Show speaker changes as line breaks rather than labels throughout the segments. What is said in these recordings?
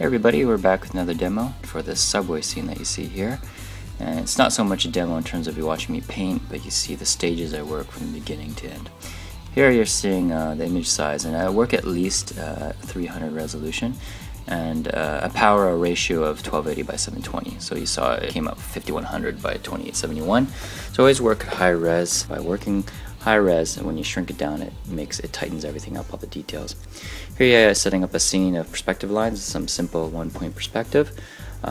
everybody, we're back with another demo for this subway scene that you see here. And it's not so much a demo in terms of you watching me paint, but you see the stages I work from the beginning to end. Here you're seeing the image size, and I work at least 300 resolution and a power ratio of 1280 by 720. So you saw it came up 5100 by 2871. So I always work at high res. By working high res, and when you shrink it down, it tightens everything up, all the details. Here you are setting up a scene of perspective lines, some simple one-point perspective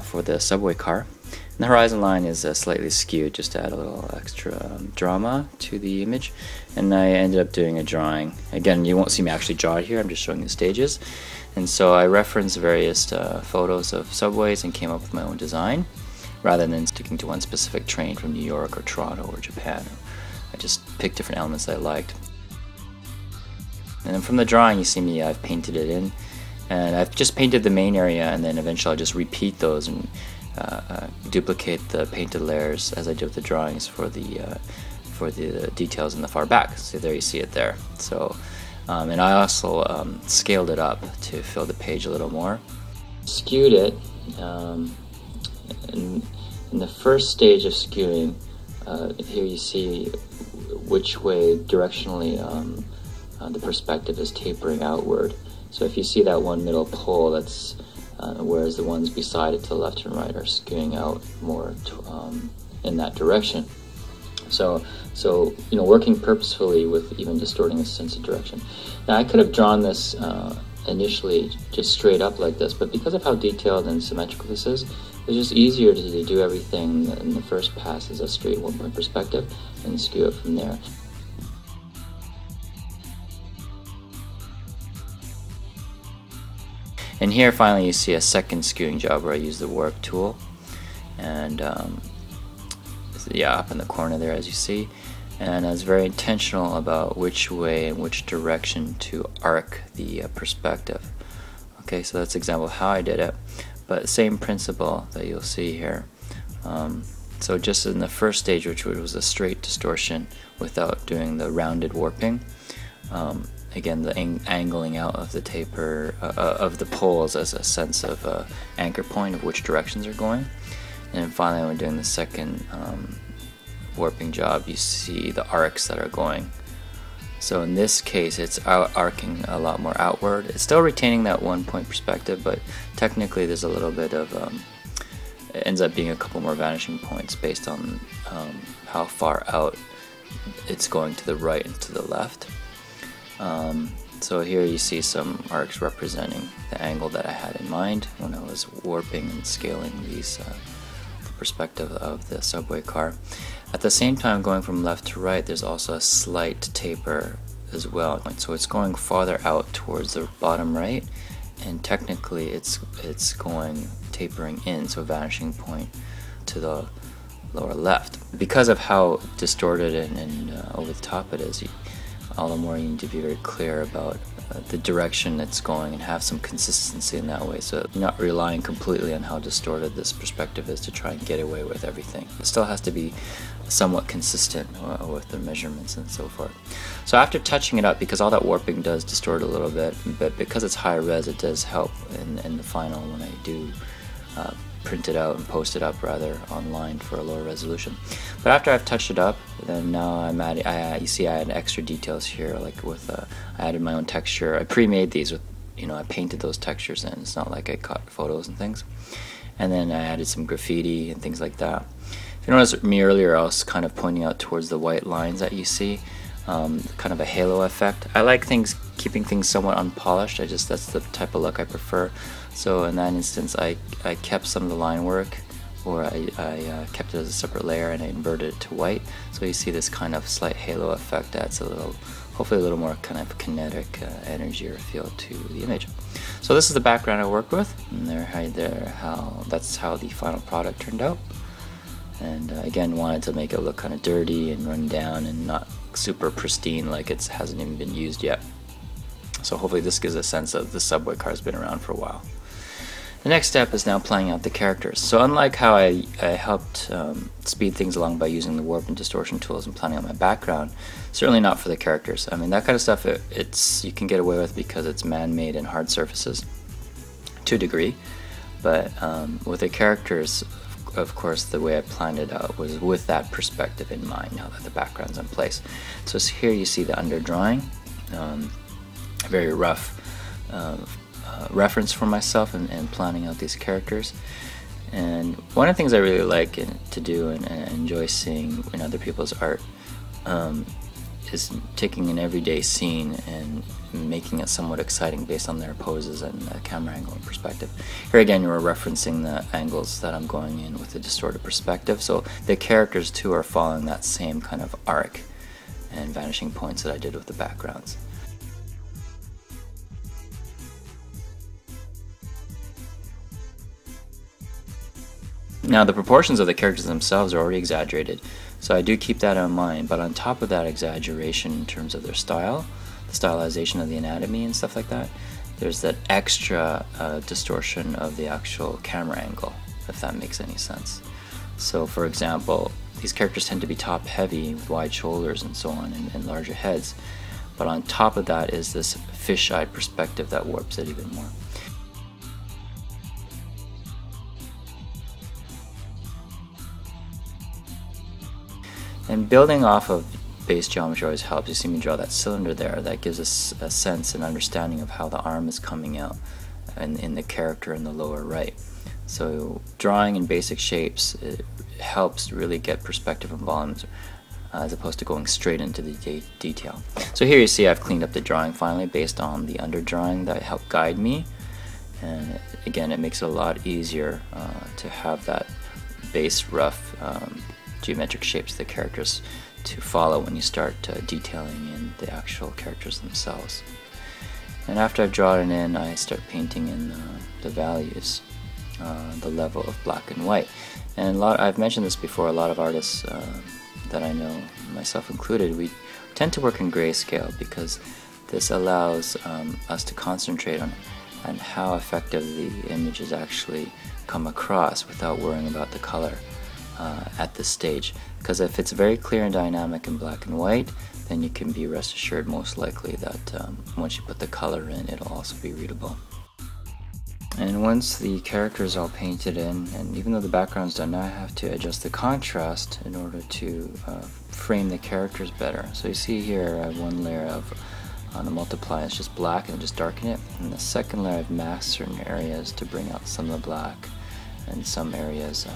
for the subway car. And the horizon line is slightly skewed just to add a little extra drama to the image. And I ended up doing a drawing. Again, you won't see me actually draw it here, I'm just showing the stages. And so I referenced various photos of subways and came up with my own design, rather than sticking to one specific train from New York or Toronto or Japan. I just picked different elements that I liked. And then from the drawing you see me, I've painted it in. And I've just painted the main area, and then eventually I'll just repeat those and duplicate the painted layers as I do with the drawings for the details in the far back. So there you see it there. So, and I also scaled it up to fill the page a little more. Skewed it, and in the first stage of skewing, here you see which way directionally the perspective is tapering outward. So if you see that one middle pole, that's whereas the ones beside it to the left and right are skewing out more in that direction. So you know, working purposefully with even distorting a sense of direction. Now I could have drawn this initially just straight up like this, but because of how detailed and symmetrical this is, it's just easier to do everything in the first pass as a straight one-point perspective and skew it from there. And here finally you see a second skewing job where I use the warp tool, and yeah, up in the corner there as you see, and I was very intentional about which way and which direction to arc the perspective. Okay, so that's an example of how I did it, but same principle that you'll see here. So just in the first stage, which was a straight distortion without doing the rounded warping, again, the angling out of the taper of the poles as a sense of anchor point of which directions are going. And then finally, when doing the second warping job, you see the arcs that are going. So in this case, it's arcing a lot more outward. It's still retaining that one-point perspective, but technically there's a little bit of it ends up being a couple more vanishing points based on how far out it's going to the right and to the left. So here you see some arcs representing the angle that I had in mind when I was warping and scaling these the perspective of the subway car. At the same time, going from left to right, there's also a slight taper as well. So it's going farther out towards the bottom right, and technically it's going tapering in, so a vanishing point to the lower left. Because of how distorted and over the top it is, all the more you need to be very clear about the direction it's going and have some consistency in that way, so you're not relying completely on how distorted this perspective is to try and get away with everything. It still has to be somewhat consistent with the measurements and so forth. So after touching it up, because all that warping does distort a little bit, but because it's high res, it does help in the final when I do print it out and post it up rather online for a lower resolution. But after I've touched it up, then now I'm adding, you see I add extra details here, like with I added my own texture. I pre-made these with, you know, I painted those textures in. It's not like I caught photos and things. And then I added some graffiti and things like that. If you noticed me earlier, I was kind of pointing out towards the white lines that you see, kind of a halo effect. I like keeping things somewhat unpolished. That's the type of look I prefer. So in that instance, I kept some of the line work, or I kept it as a separate layer and I inverted it to white. So you see this kind of slight halo effect adds hopefully a little more kind of kinetic energy or feel to the image. So this is the background I worked with, and that's how the final product turned out. And again, wanted to make it look kind of dirty and run down and not super pristine, like it hasn't even been used yet. So hopefully this gives a sense of the subway car has been around for a while. The next step is now playing out the characters. So unlike how I helped speed things along by using the warp and distortion tools and planning out my background, certainly not for the characters. I mean, that kind of stuff you can get away with because it's man-made and hard surfaces to a degree. But with the characters, of course, the way I planned it out was with that perspective in mind, now that the background's in place. So here you see the underdrawing, very rough reference for myself in planning out these characters. And one of the things I really like to do and enjoy seeing in other people's art is taking an everyday scene and making it somewhat exciting based on their poses and camera angle and perspective. Here again, you're referencing the angles that I'm going in with the distorted perspective, so the characters too are following that same kind of arc and vanishing points that I did with the backgrounds. Now the proportions of the characters themselves are already exaggerated, so I do keep that in mind, but on top of that exaggeration in terms of their style, the stylization of the anatomy and stuff like that, there's that extra distortion of the actual camera angle, if that makes any sense. So for example, these characters tend to be top heavy with wide shoulders and so on, and larger heads, but on top of that is this fish-eyed perspective that warps it even more. And building off of base geometry always helps. You see me draw that cylinder there. That gives us a sense and understanding of how the arm is coming out in the character in the lower right. So drawing in basic shapes, it helps really get perspective and volumes as opposed to going straight into the detail. So here you see I've cleaned up the drawing finally based on the underdrawing that helped guide me. And again, it makes it a lot easier to have that base rough geometric shapes of the characters to follow when you start detailing in the actual characters themselves. And after I've drawn it in, I start painting in the values, the level of black and white. And I've mentioned this before, a lot of artists that I know, myself included, we tend to work in grayscale because this allows us to concentrate on how effective the images actually come across without worrying about the color at this stage. Because if it's very clear and dynamic in black and white, then you can be rest assured most likely that once you put the color in, it'll also be readable. And once the character is all painted in, and even though the background's done, now I have to adjust the contrast in order to frame the characters better. So you see here I have one layer of on the multiply, it's just black and just darken it. And the second layer I've masked certain areas to bring out some of the black and some areas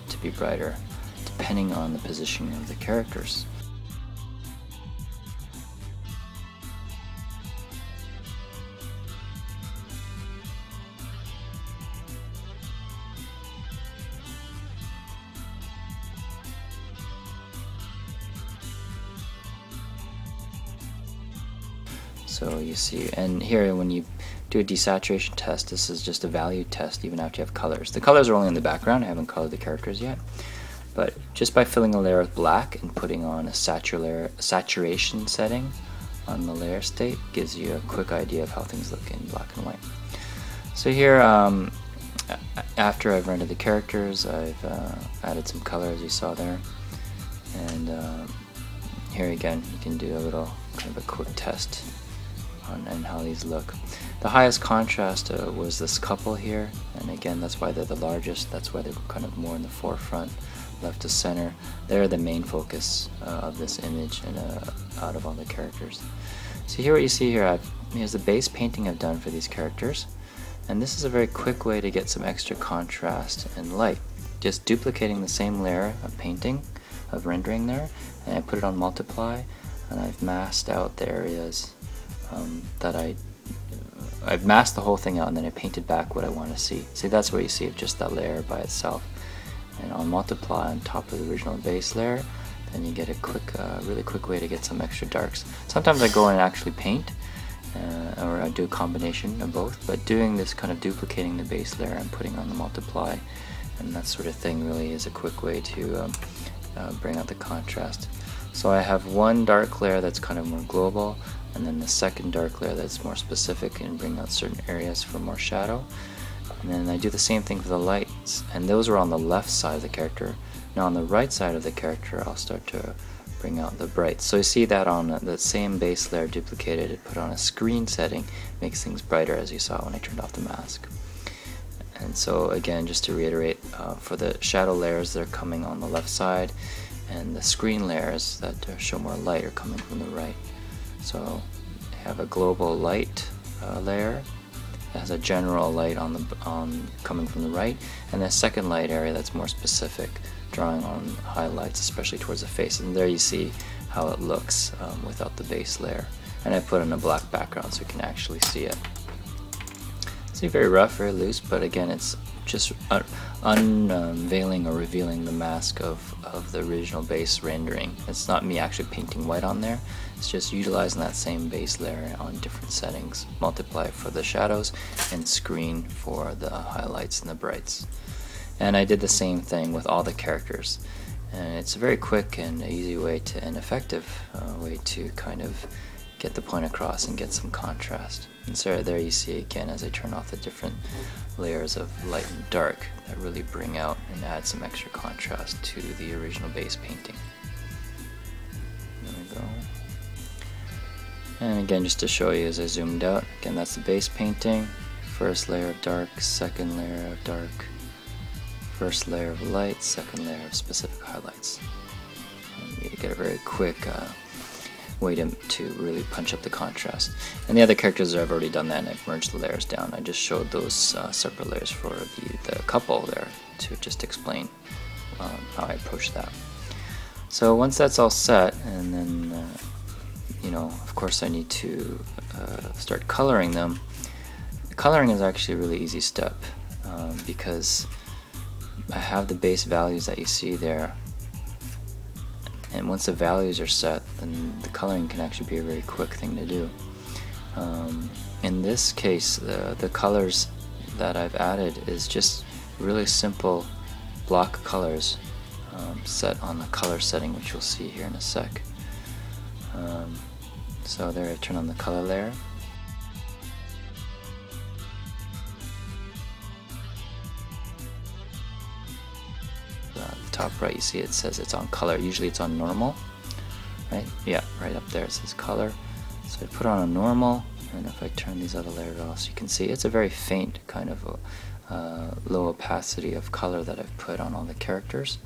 to be brighter, depending on the positioning of the characters. So you see, and here when you do a desaturation test, this is just a value test even after you have colors. The colors are only in the background, I haven't colored the characters yet. But just by filling a layer with black and putting on a saturation setting on the layer state gives you a quick idea of how things look in black and white. So here, after I've rendered the characters, I've added some color as you saw there. And here again, you can do a little kind of a quick test on how these look. The highest contrast was this couple here, and again that's why they're the largest, that's why they're kind of more in the forefront, left to center. They're the main focus of this image and out of all the characters. So here what you see here, here's the base painting I've done for these characters, and this is a very quick way to get some extra contrast and light. Just duplicating the same layer of painting, of rendering there, and I put it on multiply, and I've masked out the areas that I've masked the whole thing out, and then I painted back what I want to see. See, that's where you see just that layer by itself. And on multiply on top of the original base layer, then you get a quick, really quick way to get some extra darks. Sometimes I go in and actually paint, or I do a combination of both, but doing this kind of duplicating the base layer and putting on the multiply and that sort of thing really is a quick way to bring out the contrast. So I have one dark layer that's kind of more global, and then the second dark layer that's more specific and bring out certain areas for more shadow. And then I do the same thing for the lights, and those are on the left side of the character. Now on the right side of the character I'll start to bring out the brights. So you see that on the same base layer duplicated, put on a screen setting, makes things brighter as you saw when I turned off the mask. And so again, just to reiterate, for the shadow layers, they're coming on the left side, and the screen layers that show more light are coming from the right. So I have a global light layer that has a general light coming from the right, and a second light area that's more specific, drawing on highlights, especially towards the face. And there you see how it looks without the base layer. And I put in a black background so you can actually see it. See, very rough, very loose, but again, it's just unveiling or revealing the mask of the original base rendering. It's not me actually painting white on there, it's just utilizing that same base layer on different settings, multiply for the shadows and screen for the highlights and the brights. And I did the same thing with all the characters, and it's a very quick and easy way to, and effective way to kind of get the point across and get some contrast. And so there you see again, as I turn off the different layers of light and dark, that really bring out and add some extra contrast to the original base painting. There we go. And again, just to show you as I zoomed out, again, that's the base painting. First layer of dark, second layer of dark, first layer of light, second layer of specific highlights. And you get a very quick way to really punch up the contrast. And the other characters, I've already done that, and I've merged the layers down. I just showed those separate layers for the couple there to just explain how I approach that. So once that's all set, and then you know, of course I need to start coloring them. The coloring is actually a really easy step because I have the base values that you see there. And once the values are set, then the coloring can actually be a very quick thing to do. In this case, the colors that I've added is just really simple block colors set on the color setting, which you'll see here in a sec. So there, I turn on the color layer. Top right, you see it says it's on color. Usually it's on normal, right? Yeah, right up there it says color. So I put on a normal, and if I turn these other layers off, so you can see it's a very faint kind of low opacity of color that I've put on all the characters.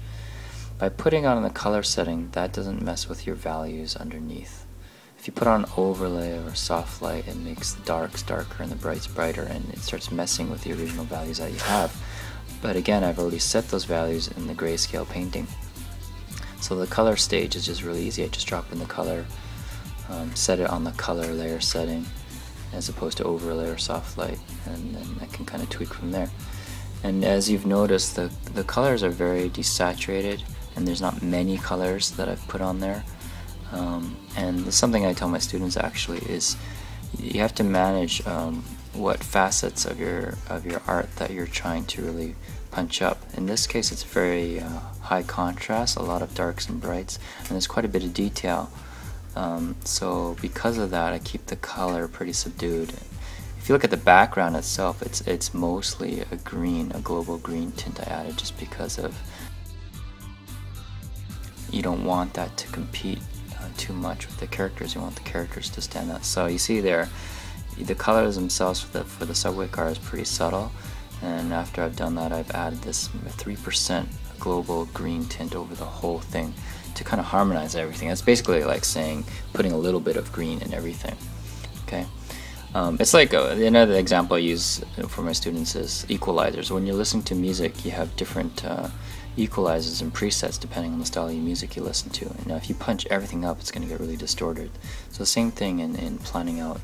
By putting on the color setting, that doesn't mess with your values underneath. If you put on overlay or soft light, it makes the darks darker and the brights brighter, and it starts messing with the original values that you have. But again, I've already set those values in the grayscale painting. So the color stage is just really easy. I just drop in the color, set it on the color layer setting as opposed to overlay or soft light, and then I can kind of tweak from there. And as you've noticed, the colors are very desaturated, and there's not many colors that I've put on there. And something I tell my students actually is you have to manage what facets of your art that you're trying to really punch up. In this case, it's very high contrast, a lot of darks and brights, and there's quite a bit of detail. So because of that, I keep the color pretty subdued. If you look at the background itself, it's mostly a green, a global green tint I added, just because of you don't want that to compete too much with the characters. You want the characters to stand out. So you see there, the colors themselves for the subway car is pretty subtle, and after I've done that, I've added this 3% global green tint over the whole thing to kind of harmonize everything. That's basically like saying putting a little bit of green in everything. Okay, it's like another example I use for my students is equalizers. When you're listening to music, you have different equalizers and presets depending on the style of music you listen to. And if you punch everything up, it's going to get really distorted. So the same thing in planning out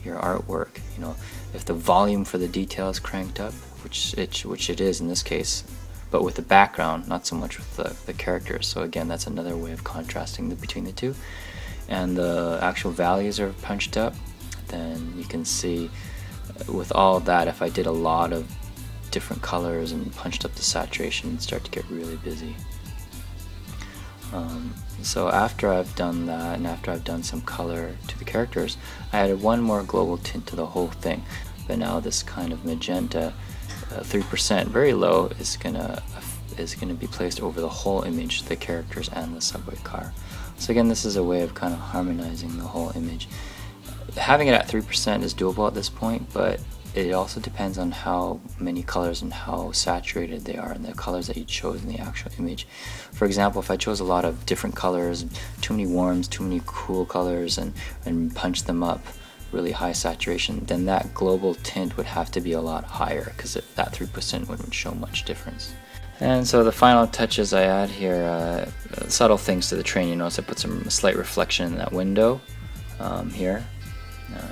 your artwork. You know, if the volume for the detail is cranked up, which it is in this case, but with the background, not so much with the characters. So again, that's another way of contrasting between the two. And the actual values are punched up, then you can see with all that, if I did a lot of different colors and punched up the saturation, it'd start to get really busy. So after I've done that, and after I've done some color to the characters, I added one more global tint to the whole thing. But now this kind of magenta, 3%, very low, is gonna be placed over the whole image, the characters and the subway car. So again, this is a way of kind of harmonizing the whole image. Having it at 3% is doable at this point, but it also depends on how many colors and how saturated they are and the colors that you chose in the actual image. For example, if I chose a lot of different colors, too many warms, too many cool colors, and punched them up really high saturation, then that global tint would have to be a lot higher because that 3% wouldn't show much difference. And so the final touches I add here, subtle things to the train. You notice I put some slight reflection in that window here,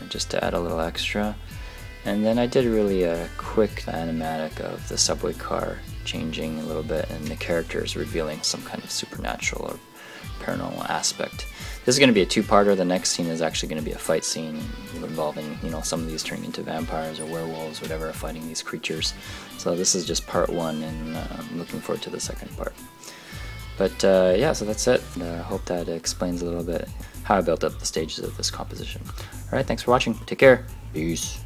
just to add a little extra. And then I did really a quick animatic of the subway car changing a little bit and the characters revealing some kind of supernatural or paranormal aspect. This is going to be a two-parter. The next scene is actually going to be a fight scene involving, some of these turning into vampires or werewolves, whatever, fighting these creatures. So this is just part one, and I'm looking forward to the second part. But yeah, so that's it. I hope that explains a little bit how I built up the stages of this composition. Alright, thanks for watching. Take care. Peace.